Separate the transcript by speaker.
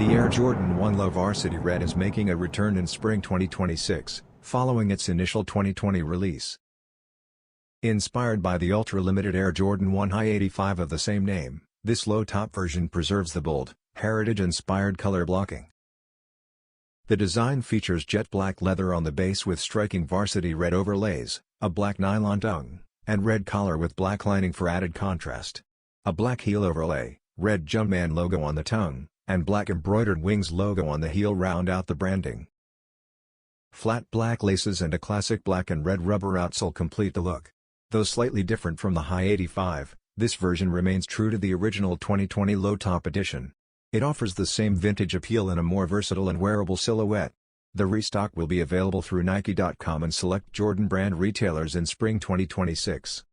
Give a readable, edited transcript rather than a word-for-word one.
Speaker 1: The Air Jordan 1 Low Varsity Red is making a return in spring 2026, following its initial 2020 release. Inspired by the ultra-limited Air Jordan 1 High 85 of the same name, this low-top version preserves the bold, heritage-inspired color blocking. The design features jet black leather on the base with striking varsity red overlays, a black nylon tongue, and red collar with black lining for added contrast. A black heel overlay, red Jumpman logo on the tongue, and black embroidered wings logo on the heel round out the branding. Flat black laces and a classic black and red rubber outsole complete the look. Though slightly different from the High 85, this version remains true to the original 2020 low-top edition. It offers the same vintage appeal in a more versatile and wearable silhouette. The restock will be available through Nike.com and select Jordan brand retailers in spring 2026.